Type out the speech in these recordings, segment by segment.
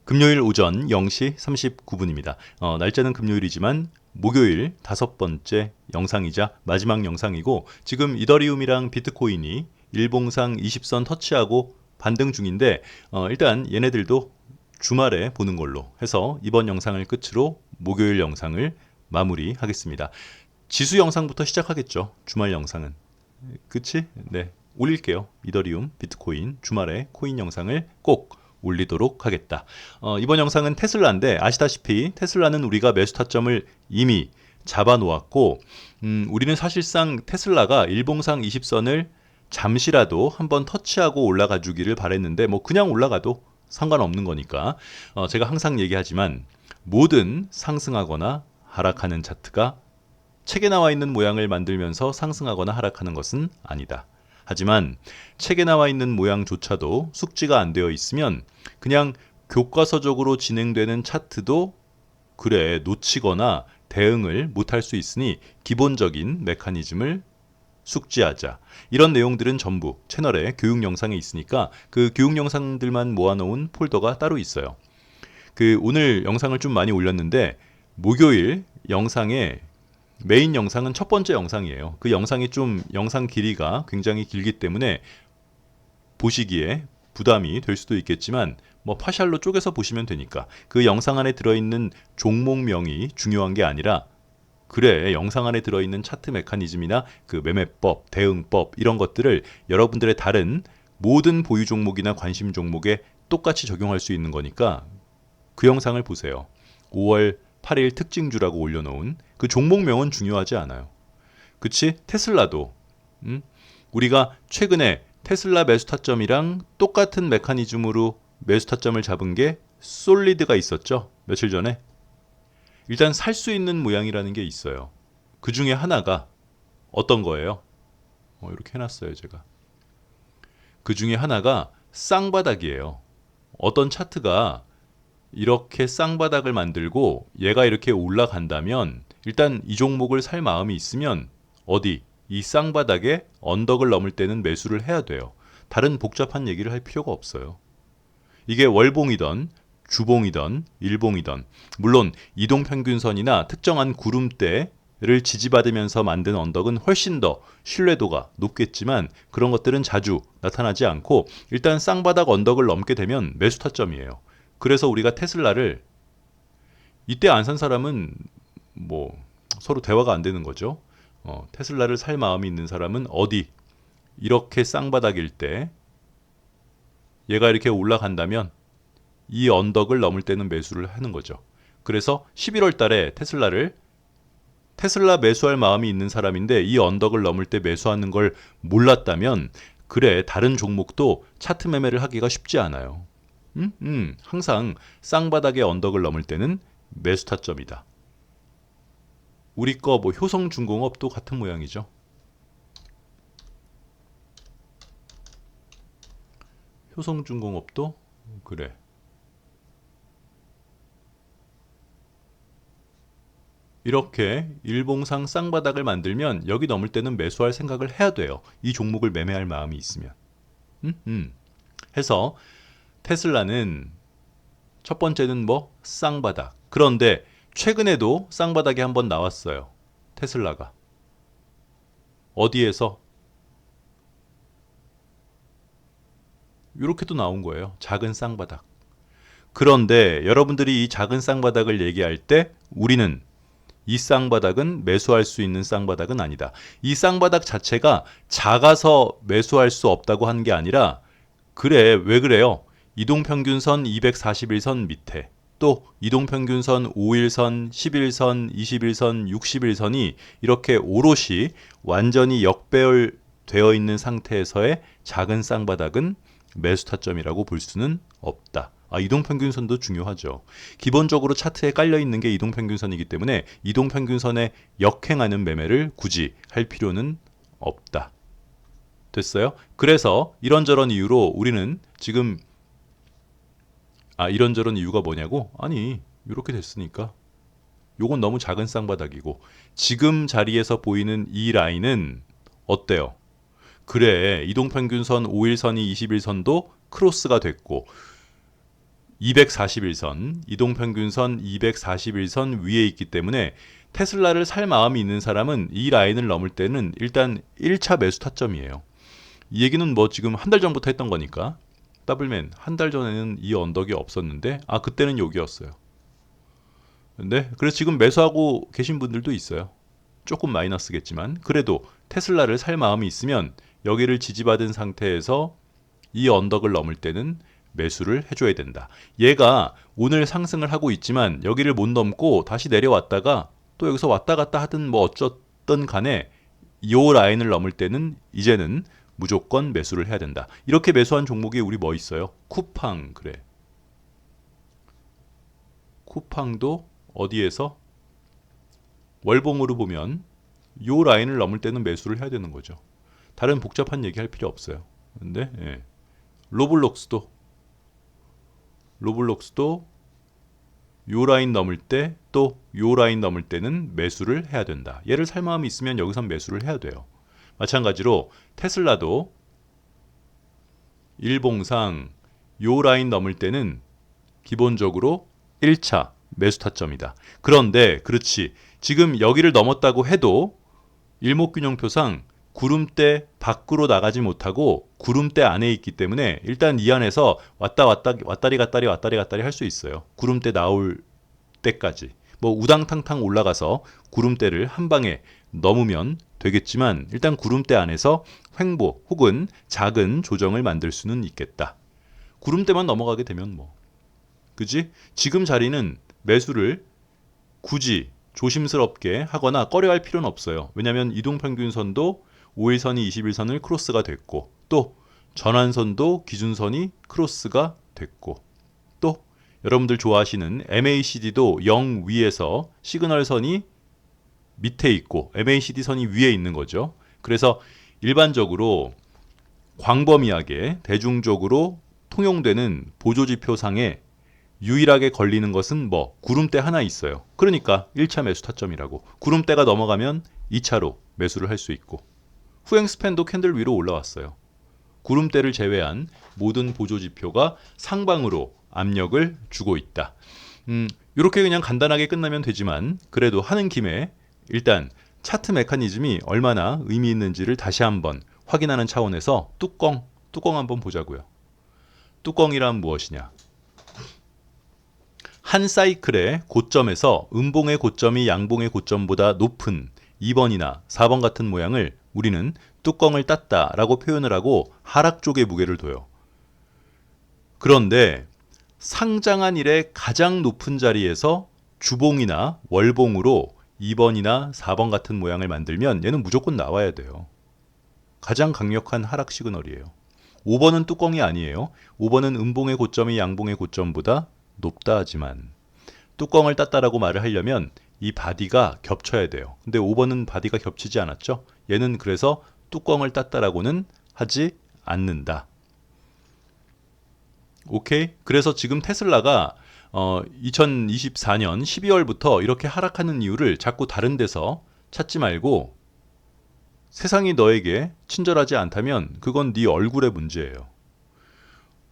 금요일 오전 0시 39분입니다. 날짜는 금요일이지만 목요일 5번째 영상이자 마지막 영상이고, 지금 이더리움이랑 비트코인이 일봉상 20선 터치하고 반등 중인데, 일단 얘네들도 주말에 보는 걸로 해서 이번 영상을 끝으로 목요일 영상을 마무리하겠습니다. 지수 영상부터 시작하겠죠. 주말 영상은. 그치? 네. 올릴게요. 이더리움, 비트코인 주말에 코인 영상을 꼭 올리도록 하겠다. 이번 영상은 테슬라인데, 아시다시피 테슬라는 우리가 매수 타점을 이미 잡아 놓았고, 우리는 사실상 테슬라가 일봉상 20선을 잠시라도 한번 터치하고 올라가 주기를 바랬는데, 뭐 그냥 올라가도 상관없는 거니까. 제가 항상 얘기하지만 모든 상승하거나 하락하는 차트가 책에 나와 있는 모양을 만들면서 상승하거나 하락하는 것은 아니다. 하지만 책에 나와 있는 모양조차도 숙지가 안 되어 있으면 그냥 교과서적으로 진행되는 차트도 그래 놓치거나 대응을 못할 수 있으니 기본적인 메커니즘을 숙지하자. 이런 내용들은 전부 채널에 교육 영상에 있으니까 그 교육 영상들만 모아놓은 폴더가 따로 있어요. 오늘 영상을 좀 많이 올렸는데, 목요일 영상에 메인 영상은 첫 번째 영상이에요. 그 영상이 좀 영상 길이가 굉장히 길기 때문에 보시기에 부담이 될 수도 있겠지만, 뭐 파샬로 쪼개서 보시면 되니까 그 영상 안에 들어있는 종목명이 중요한 게 아니라, 그래 영상 안에 들어있는 차트 메커니즘이나 그 매매법, 대응법 이런 것들을 여러분들의 다른 모든 보유 종목이나 관심 종목에 똑같이 적용할 수 있는 거니까 그 영상을 보세요. 5월 8일 특징주라고 올려놓은 그 종목명은 중요하지 않아요. 그치? 테슬라도 우리가 최근에 테슬라 매수 타점이랑 똑같은 메커니즘으로 매수 타점을 잡은 게 솔리드가 있었죠. 며칠 전에. 일단 살 수 있는 모양이라는 게 있어요. 그 중에 하나가 어떤 거예요? 이렇게 해놨어요, 제가. 그 중에 하나가 쌍바닥이에요. 어떤 차트가 이렇게 쌍바닥을 만들고 얘가 이렇게 올라간다면, 일단 이 종목을 살 마음이 있으면 이 쌍바닥에 언덕을 넘을 때는 매수를 해야 돼요. 다른 복잡한 얘기를 할 필요가 없어요. 이게 월봉이던 주봉이던 일봉이던, 물론 이동평균선이나 특정한 구름대를 지지받으면서 만든 언덕은 훨씬 더 신뢰도가 높겠지만 그런 것들은 자주 나타나지 않고, 일단 쌍바닥 언덕을 넘게 되면 매수 타점이에요. 그래서 우리가 테슬라를 이때 안 산 사람은 뭐 서로 대화가 안 되는 거죠. 테슬라를 살 마음이 있는 사람은 이렇게 쌍바닥일 때 얘가 이렇게 올라간다면 이 언덕을 넘을 때는 매수를 하는 거죠. 그래서 11월 달에 테슬라 매수할 마음이 있는 사람인데 이 언덕을 넘을 때 매수하는 걸 몰랐다면, 그래 다른 종목도 차트 매매를 하기가 쉽지 않아요. 항상 쌍바닥의 언덕을 넘을 때는 매수 타점이다. 우리 거 뭐 효성중공업도 같은 모양이죠. 효성중공업도 그래. 이렇게 일봉상 쌍바닥을 만들면 여기 넘을 때는 매수할 생각을 해야 돼요. 이 종목을 매매할 마음이 있으면. 해서 테슬라는 첫 번째는 뭐 쌍바닥. 그런데 최근에도 쌍바닥이 한번 나왔어요. 테슬라가. 어디에서? 이렇게도 나온 거예요. 작은 쌍바닥. 그런데 여러분들이 이 작은 쌍바닥을 얘기할 때 우리는 이 쌍바닥은 매수할 수 있는 쌍바닥은 아니다. 이 쌍바닥 자체가 작아서 매수할 수 없다고 하는 게 아니라, 그래 왜 그래요? 이동평균선 241선 밑에, 또 이동평균선 5일선, 11선, 21선, 61선이 이렇게 오롯이 완전히 역배열되어 있는 상태에서의 작은 쌍바닥은 매수 타점이라고 볼 수는 없다. 이동평균선도 중요하죠. 기본적으로 차트에 깔려있는 게 이동평균선이기 때문에 이동평균선에 역행하는 매매를 굳이 할 필요는 없다. 됐어요? 그래서 이런저런 이유로 우리는 지금 이런저런 이유가 뭐냐고? 아니, 이렇게 됐으니까. 요건 너무 작은 쌍바닥이고, 지금 자리에서 보이는 이 라인은 어때요? 그래, 이동평균선 5일선이 21선도 크로스가 됐고, 241선, 이동평균선 241선 위에 있기 때문에 테슬라를 살 마음이 있는 사람은 이 라인을 넘을 때는 일단 1차 매수 타점이에요. 이 얘기는 뭐 지금 한 달 전부터 했던 거니까. 더블맨 한 달 전에는 이 언덕이 없었는데 그때는 여기였어요. 근데 그래서 지금 매수하고 계신 분들도 있어요. 조금 마이너스겠지만 그래도 테슬라를 살 마음이 있으면 여기를 지지받은 상태에서 이 언덕을 넘을 때는 매수를 해줘야 된다. 얘가 오늘 상승을 하고 있지만 여기를 못 넘고 다시 내려왔다가 또 여기서 왔다 갔다 하든 뭐 어쩌든 간에 이 라인을 넘을 때는 이제는 무조건 매수를 해야 된다. 이렇게 매수한 종목이 우리 뭐 있어요? 쿠팡. 그래. 쿠팡도 어디에서? 월봉으로 보면 이 라인을 넘을 때는 매수를 해야 되는 거죠. 다른 복잡한 얘기 할 필요 없어요. 근데 로블록스도 요 라인 넘을 때 또 요 라인 넘을 때는 매수를 해야 된다. 얘를 살 마음이 있으면 여기선 매수를 해야 돼요. 마찬가지로 테슬라도 일봉상 요 라인 넘을 때는 기본적으로 1차 매수 타점이다. 그런데 그렇지. 지금 여기를 넘었다고 해도 일목균형표상 구름대 밖으로 나가지 못하고 구름대 안에 있기 때문에 일단 이 안에서 왔다리 갔다리 할 수 있어요. 구름대 나올 때까지. 뭐 우당탕탕 올라가서 구름대를 한 방에 넘으면 되겠지만 일단 구름대 안에서 횡보 혹은 작은 조정을 만들 수는 있겠다. 구름대만 넘어가게 되면 뭐. 그지? 지금 자리는 매수를 굳이 조심스럽게 하거나 꺼려할 필요는 없어요. 왜냐하면 이동평균선도 5일선이 21선을 크로스가 됐고 또 전환선도 기준선이 크로스가 됐고 또 여러분들 좋아하시는 MACD도 0 위에서 시그널선이 밑에 있고 MACD 선이 위에 있는 거죠. 그래서 일반적으로 광범위하게 대중적으로 통용되는 보조지표상에 유일하게 걸리는 것은 뭐 구름대 하나 있어요. 그러니까 1차 매수 타점이라고. 구름대가 넘어가면 2차로 매수를 할 수 있고 후행 스팬도 캔들 위로 올라왔어요. 구름대를 제외한 모든 보조지표가 상방으로 압력을 주고 있다. 이렇게 그냥 간단하게 끝나면 되지만 그래도 하는 김에 일단 차트 메커니즘이 얼마나 의미 있는지를 다시 한번 확인하는 차원에서 뚜껑 한번 보자고요. 뚜껑이란 무엇이냐? 한 사이클의 고점에서 음봉의 고점이 양봉의 고점보다 높은 2번이나 4번 같은 모양을 우리는 뚜껑을 땄다라고 표현을 하고 하락 쪽에 무게를 둬요. 그런데 상장한 일의 가장 높은 자리에서 주봉이나 월봉으로 2번이나 4번 같은 모양을 만들면 얘는 무조건 나와야 돼요. 가장 강력한 하락 시그널이에요. 5번은 뚜껑이 아니에요. 5번은 음봉의 고점이 양봉의 고점보다 높다 하지만 뚜껑을 땄다라고 말을 하려면 이 바디가 겹쳐야 돼요. 근데 5번은 바디가 겹치지 않았죠. 얘는 그래서 뚜껑을 땄다라고는 하지 않는다. 오케이? 그래서 지금 테슬라가 2024년 12월부터 이렇게 하락하는 이유를 자꾸 다른 데서 찾지 말고 세상이 너에게 친절하지 않다면 그건 네 얼굴의 문제예요.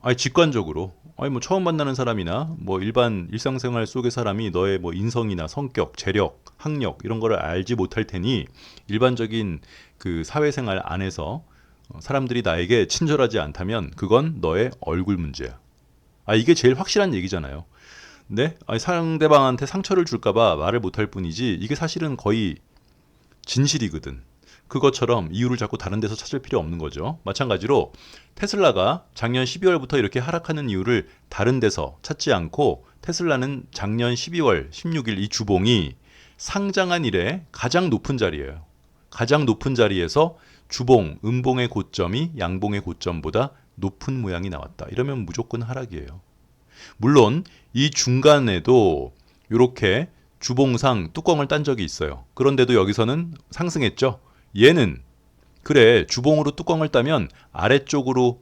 아니 직관적으로 뭐 처음 만나는 사람이나 뭐 일반 일상생활 속의 사람이 너의 뭐 인성이나 성격, 재력, 학력 이런 거를 알지 못할 테니 일반적인 그 사회생활 안에서 사람들이 나에게 친절하지 않다면 그건 너의 얼굴 문제야. 이게 제일 확실한 얘기잖아요. 근데 상대방한테 상처를 줄까봐 말을 못할 뿐이지 이게 사실은 거의 진실이거든. 그것처럼 이유를 자꾸 다른 데서 찾을 필요 없는 거죠. 마찬가지로 테슬라가 작년 12월부터 이렇게 하락하는 이유를 다른 데서 찾지 않고 테슬라는 작년 12월 16일 이 주봉이 상장한 이래 가장 높은 자리예요. 가장 높은 자리에서 주봉, 음봉의 고점이 양봉의 고점보다 높은 모양이 나왔다. 이러면 무조건 하락이에요. 물론 이 중간에도 이렇게 주봉상 뚜껑을 딴 적이 있어요. 그런데도 여기서는 상승했죠. 얘는 그래 주봉으로 뚜껑을 따면 아래쪽으로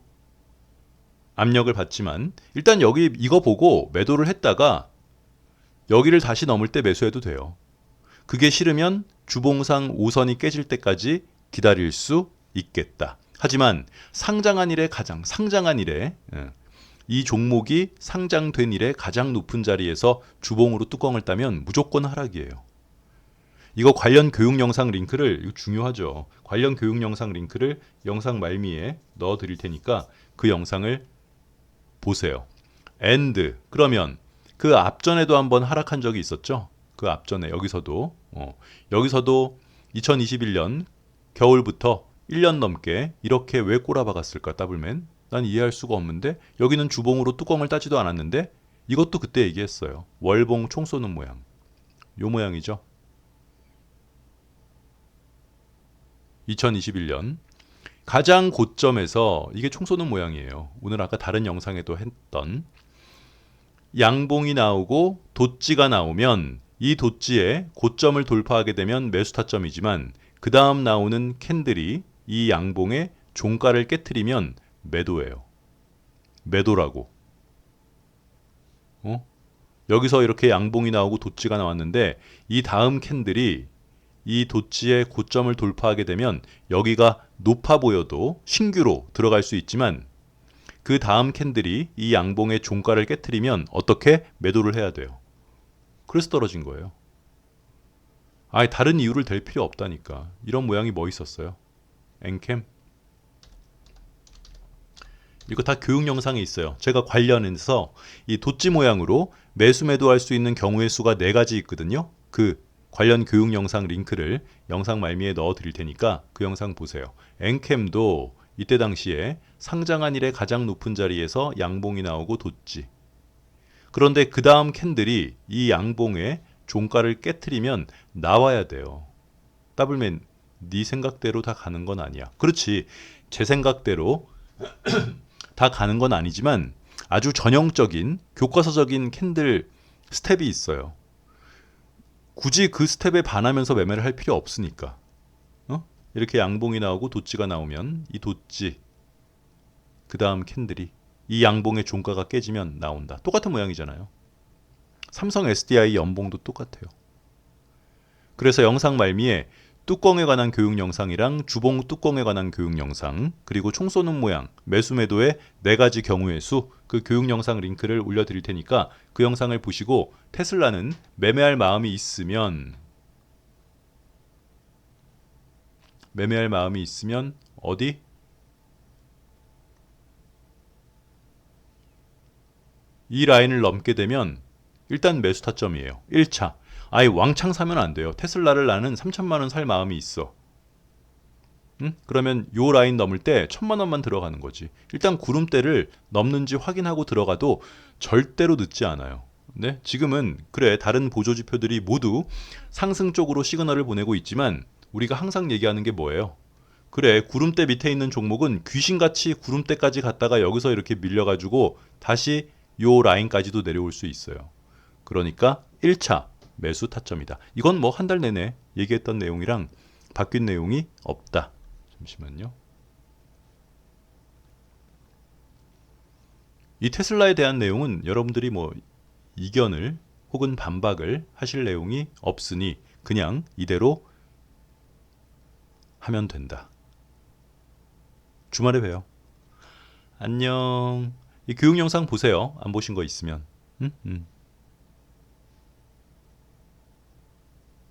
압력을 받지만 일단 여기 이거 보고 매도를 했다가 여기를 다시 넘을 때 매수해도 돼요. 그게 싫으면 주봉상 5선이 깨질 때까지 기다릴 수 있겠다. 하지만 상장한 일에 이 종목이 상장된 이래 가장 높은 자리에서 주봉으로 뚜껑을 따면 무조건 하락이에요. 이거 관련 교육 영상 링크를, 이거 중요하죠. 관련 교육 영상 링크를 영상 말미에 넣어 드릴 테니까 그 영상을 보세요. and 그러면 그 앞전에도 한번 하락한 적이 있었죠. 그 앞전에 여기서도 2021년 겨울부터 1년 넘게 이렇게 왜 꼬라박았을까 더블맨? 난 이해할 수가 없는데 여기는 주봉으로 뚜껑을 따지도 않았는데 이것도 그때 얘기했어요. 월봉 총 쏘는 모양. 요 모양이죠. 2021년 가장 고점에서 이게 총 쏘는 모양이에요. 오늘 아까 다른 영상에도 했던 양봉이 나오고 돛지가 나오면 이 돛지에 고점을 돌파하게 되면 매수 타점이지만 그 다음 나오는 캔들이 이 양봉의 종가를 깨트리면 매도예요. 매도라고. 여기서 이렇게 양봉이 나오고 돛지가 나왔는데 이 다음 캔들이 이 돛지의 고점을 돌파하게 되면 여기가 높아 보여도 신규로 들어갈 수 있지만 그 다음 캔들이 이 양봉의 종가를 깨트리면 어떻게 매도를 해야 돼요. 그래서 떨어진 거예요. 아예 다른 이유를 댈 필요 없다니까. 이런 모양이 뭐 있었어요? 엔캠? 이거 다 교육 영상에 있어요. 제가 관련해서 이 돛지 모양으로 매수 매도할 수 있는 경우의 수가 4가지 있거든요. 그 관련 교육 영상 링크를 영상 말미에 넣어 드릴 테니까 그 영상 보세요. 엔캠도 이때 당시에 상장한 이래 가장 높은 자리에서 양봉이 나오고 돛지. 그런데 그 다음 캔들이 이 양봉의 종가를 깨트리면 나와야 돼요. 더블맨, 네 생각대로 다 가는 건 아니야. 그렇지. 제 생각대로 다 가는 건 아니지만 아주 전형적인 교과서적인 캔들 스텝이 있어요. 굳이 그 스텝에 반하면서 매매를 할 필요 없으니까. 이렇게 양봉이 나오고 돛지가 나오면 이 돛지 그 다음 캔들이 이 양봉의 종가가 깨지면 나온다. 똑같은 모양이잖아요. 삼성 SDI 연봉도 똑같아요. 그래서 영상 말미에 뚜껑에 관한 교육 영상이랑 주봉 뚜껑에 관한 교육 영상, 그리고 총 쏘는 모양, 매수 매도의 4가지 경우의 수, 그 교육 영상 링크를 올려드릴 테니까 그 영상을 보시고 테슬라는 매매할 마음이 있으면 어디? 이 라인을 넘게 되면 일단 매수 타점이에요. 1차. 아예 왕창 사면 안 돼요. 테슬라를 나는 3천만 원 살 마음이 있어. 그러면 요 라인 넘을 때 1,000만 원만 들어가는 거지. 일단 구름대를 넘는지 확인하고 들어가도 절대로 늦지 않아요. 네? 지금은 그래 다른 보조 지표들이 모두 상승 쪽으로 시그널을 보내고 있지만 우리가 항상 얘기하는 게 뭐예요? 그래 구름대 밑에 있는 종목은 귀신같이 구름대까지 갔다가 여기서 이렇게 밀려가지고 다시 요 라인까지도 내려올 수 있어요. 그러니까 1차 매수 타점이다. 이건 뭐 한 달 내내 얘기했던 내용이랑 바뀐 내용이 없다. 잠시만요. 이 테슬라에 대한 내용은 여러분들이 뭐 이견을 혹은 반박을 하실 내용이 없으니 그냥 이대로 하면 된다. 주말에 봬요. 안녕. 이 교육 영상 보세요. 안 보신 거 있으면.